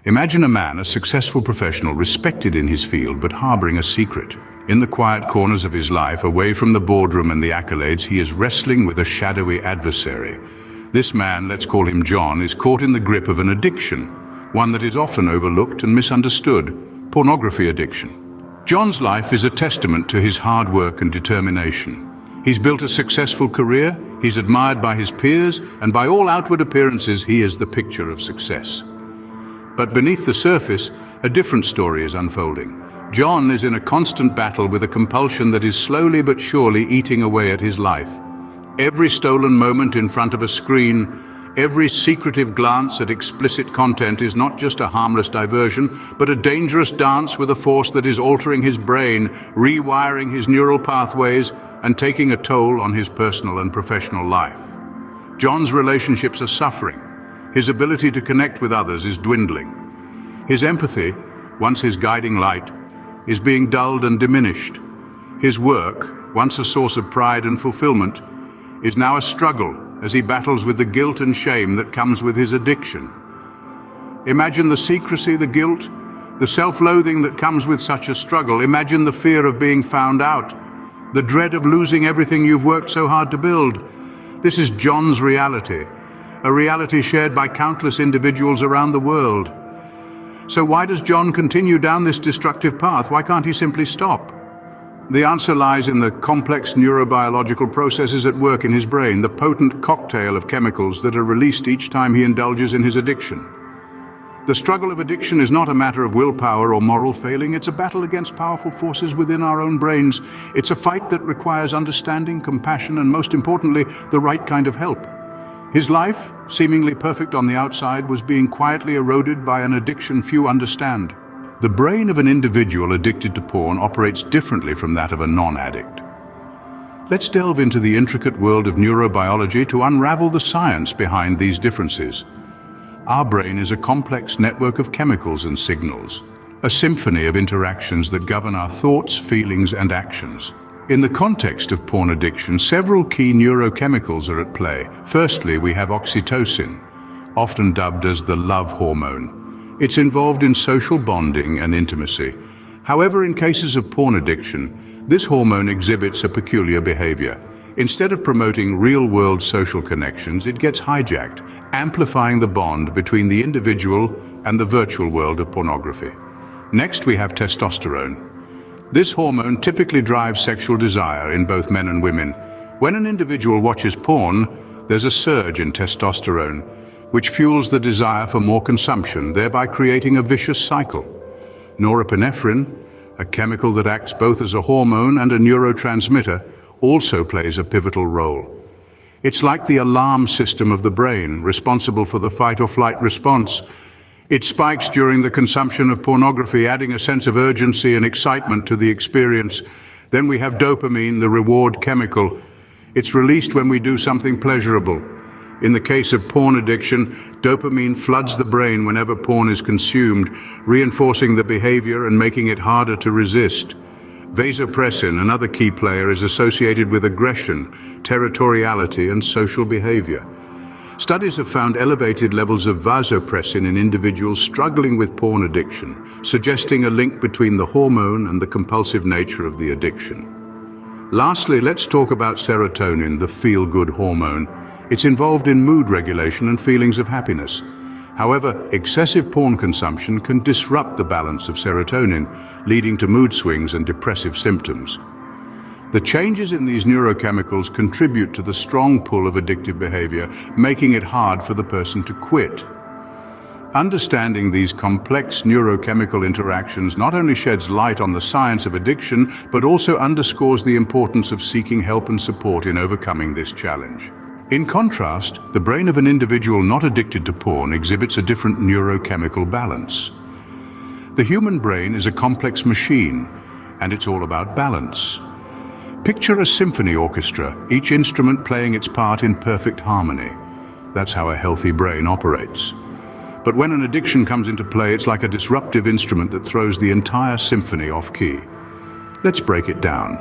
Imagine a man, a successful professional, respected in his field, but harboring a secret. In the quiet corners of his life, away from the boardroom and the accolades, he is wrestling with a shadowy adversary. This man, let's call him John, is caught in the grip of an addiction, one that is often overlooked and misunderstood: pornography addiction. John's life is a testament to his hard work and determination. He's built a successful career, he's admired by his peers, and by all outward appearances, he is the picture of success. But beneath the surface, a different story is unfolding. John is in a constant battle with a compulsion that is slowly but surely eating away at his life. Every stolen moment in front of a screen, every secretive glance at explicit content is not just a harmless diversion, but a dangerous dance with a force that is altering his brain, rewiring his neural pathways, and taking a toll on his personal and professional life. John's relationships are suffering. His ability to connect with others is dwindling. His empathy, once his guiding light, is being dulled and diminished. His work, once a source of pride and fulfillment, is now a struggle as he battles with the guilt and shame that comes with his addiction. Imagine the secrecy, the guilt, the self-loathing that comes with such a struggle. Imagine the fear of being found out, the dread of losing everything you've worked so hard to build. This is John's reality, a reality shared by countless individuals around the world. So why does John continue down this destructive path? Why can't he simply stop? The answer lies in the complex neurobiological processes at work in his brain, the potent cocktail of chemicals that are released each time he indulges in his addiction. The struggle of addiction is not a matter of willpower or moral failing. It's a battle against powerful forces within our own brains. It's a fight that requires understanding, compassion, and most importantly, the right kind of help. His life, seemingly perfect on the outside, was being quietly eroded by an addiction few understand. The brain of an individual addicted to porn operates differently from that of a non-addict. Let's delve into the intricate world of neurobiology to unravel the science behind these differences. Our brain is a complex network of chemicals and signals, a symphony of interactions that govern our thoughts, feelings, and actions. In the context of porn addiction, several key neurochemicals are at play. Firstly, we have oxytocin, often dubbed as the love hormone. It's involved in social bonding and intimacy. However, in cases of porn addiction, this hormone exhibits a peculiar behavior. Instead of promoting real-world social connections, it gets hijacked, amplifying the bond between the individual and the virtual world of pornography. Next, we have testosterone. This hormone typically drives sexual desire in both men and women. When an individual watches porn, there's a surge in testosterone, which fuels the desire for more consumption, thereby creating a vicious cycle. Norepinephrine, a chemical that acts both as a hormone and a neurotransmitter, also plays a pivotal role. It's like the alarm system of the brain, responsible for the fight-or-flight response. It spikes during the consumption of pornography, adding a sense of urgency and excitement to the experience. Then we have dopamine, the reward chemical. It's released when we do something pleasurable. In the case of porn addiction, dopamine floods the brain whenever porn is consumed, reinforcing the behavior and making it harder to resist. Vasopressin, another key player, is associated with aggression, territoriality, and social behavior. Studies have found elevated levels of vasopressin in individuals struggling with porn addiction, suggesting a link between the hormone and the compulsive nature of the addiction. Lastly, let's talk about serotonin, the feel-good hormone. It's involved in mood regulation and feelings of happiness. However, excessive porn consumption can disrupt the balance of serotonin, leading to mood swings and depressive symptoms. The changes in these neurochemicals contribute to the strong pull of addictive behavior, making it hard for the person to quit. Understanding these complex neurochemical interactions not only sheds light on the science of addiction, but also underscores the importance of seeking help and support in overcoming this challenge. In contrast, the brain of an individual not addicted to porn exhibits a different neurochemical balance. The human brain is a complex machine, and it's all about balance. Picture a symphony orchestra, each instrument playing its part in perfect harmony. That's how a healthy brain operates. But when an addiction comes into play, it's like a disruptive instrument that throws the entire symphony off key. Let's break it down.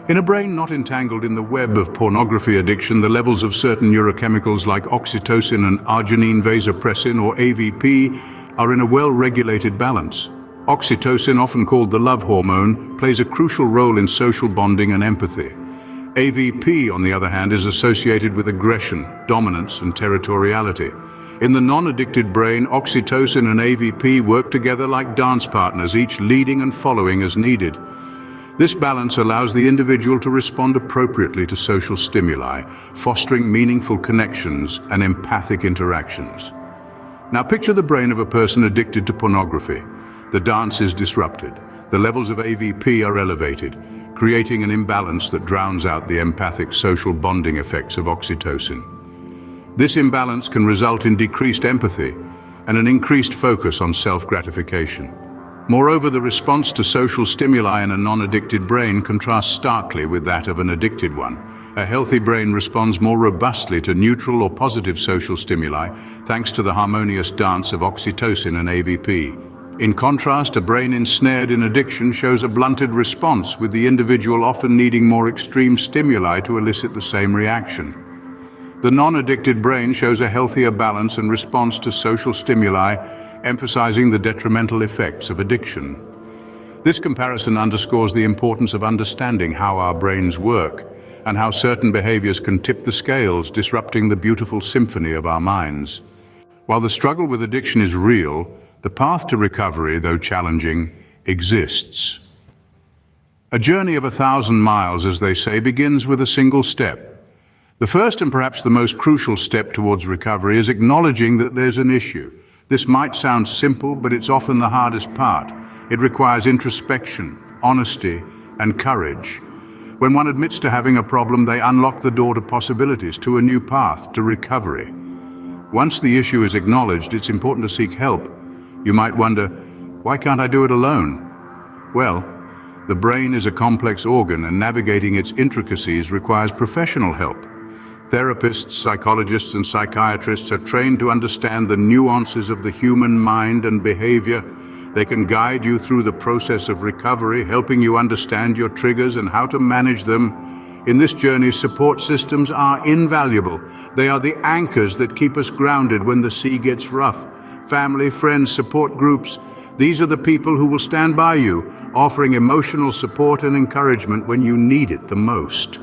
In a brain not entangled in the web of pornography addiction, the levels of certain neurochemicals like oxytocin and arginine vasopressin, or AVP, are in a well-regulated balance. Oxytocin, often called the love hormone, plays a crucial role in social bonding and empathy. AVP, on the other hand, is associated with aggression, dominance, and territoriality. In the non-addicted brain, oxytocin and AVP work together like dance partners, each leading and following as needed. This balance allows the individual to respond appropriately to social stimuli, fostering meaningful connections and empathic interactions. Now picture the brain of a person addicted to pornography. The dance is disrupted. The levels of AVP are elevated, creating an imbalance that drowns out the empathic social bonding effects of oxytocin. This imbalance can result in decreased empathy and an increased focus on self-gratification. Moreover, the response to social stimuli in a non-addicted brain contrasts starkly with that of an addicted one. A healthy brain responds more robustly to neutral or positive social stimuli thanks to the harmonious dance of oxytocin and AVP. In contrast, a brain ensnared in addiction shows a blunted response, with the individual often needing more extreme stimuli to elicit the same reaction. The non-addicted brain shows a healthier balance and response to social stimuli, emphasizing the detrimental effects of addiction. This comparison underscores the importance of understanding how our brains work and how certain behaviors can tip the scales, disrupting the beautiful symphony of our minds. While the struggle with addiction is real, the path to recovery, though challenging, exists. A journey of 1,000 miles, as they say, begins with a single step. The first and perhaps the most crucial step towards recovery is acknowledging that there's an issue. This might sound simple, but it's often the hardest part. It requires introspection, honesty, and courage. When one admits to having a problem, they unlock the door to possibilities, to a new path, to recovery. Once the issue is acknowledged, it's important to seek help. You might wonder, why can't I do it alone? Well, the brain is a complex organ, and navigating its intricacies requires professional help. Therapists, psychologists, and psychiatrists are trained to understand the nuances of the human mind and behavior. They can guide you through the process of recovery, helping you understand your triggers and how to manage them. In this journey, support systems are invaluable. They are the anchors that keep us grounded when the sea gets rough. Family, friends, support groups, these are the people who will stand by you, offering emotional support and encouragement when you need it the most.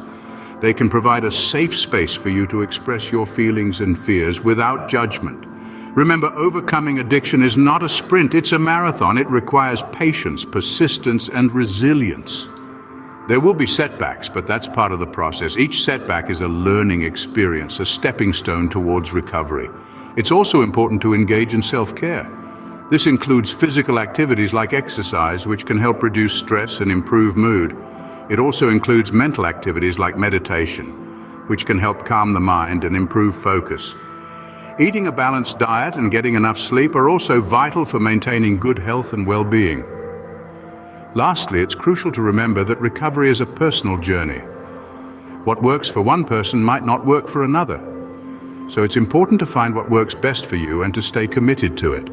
They can provide a safe space for you to express your feelings and fears without judgment. Remember, overcoming addiction is not a sprint, it's a marathon. It requires patience, persistence, and resilience. There will be setbacks, but that's part of the process. Each setback is a learning experience, a stepping stone towards recovery. It's also important to engage in self-care. This includes physical activities like exercise, which can help reduce stress and improve mood. It also includes mental activities like meditation, which can help calm the mind and improve focus. Eating a balanced diet and getting enough sleep are also vital for maintaining good health and well-being. Lastly, it's crucial to remember that recovery is a personal journey. What works for one person might not work for another. So it's important to find what works best for you and to stay committed to it.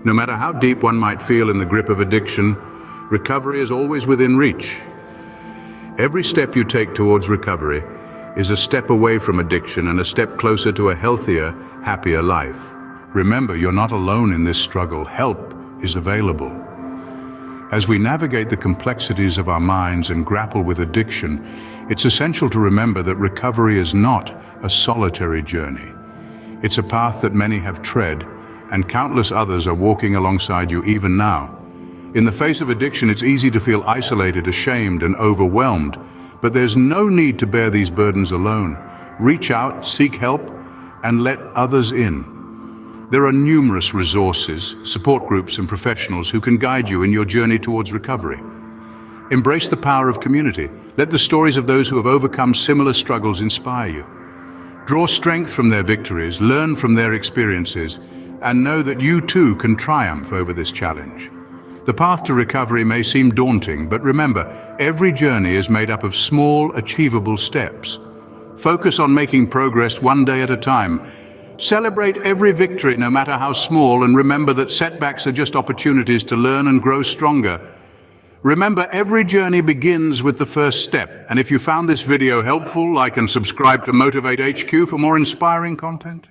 No matter how deep one might feel in the grip of addiction, recovery is always within reach. Every step you take towards recovery is a step away from addiction and a step closer to a healthier, happier life. Remember, you're not alone in this struggle. Help is available. As we navigate the complexities of our minds and grapple with addiction, it's essential to remember that recovery is not a solitary journey. It's a path that many have tread, and countless others are walking alongside you even now. In the face of addiction, it's easy to feel isolated, ashamed, and overwhelmed, but there's no need to bear these burdens alone. Reach out, seek help, and let others in. There are numerous resources, support groups, and professionals who can guide you in your journey towards recovery. Embrace the power of community. Let the stories of those who have overcome similar struggles inspire you. Draw strength from their victories, learn from their experiences, and know that you too can triumph over this challenge. The path to recovery may seem daunting, but remember, every journey is made up of small, achievable steps. Focus on making progress one day at a time. Celebrate every victory, no matter how small, and remember that setbacks are just opportunities to learn and grow stronger. Remember, every journey begins with the first step. And if you found this video helpful, like and subscribe to Motivate HQ for more inspiring content.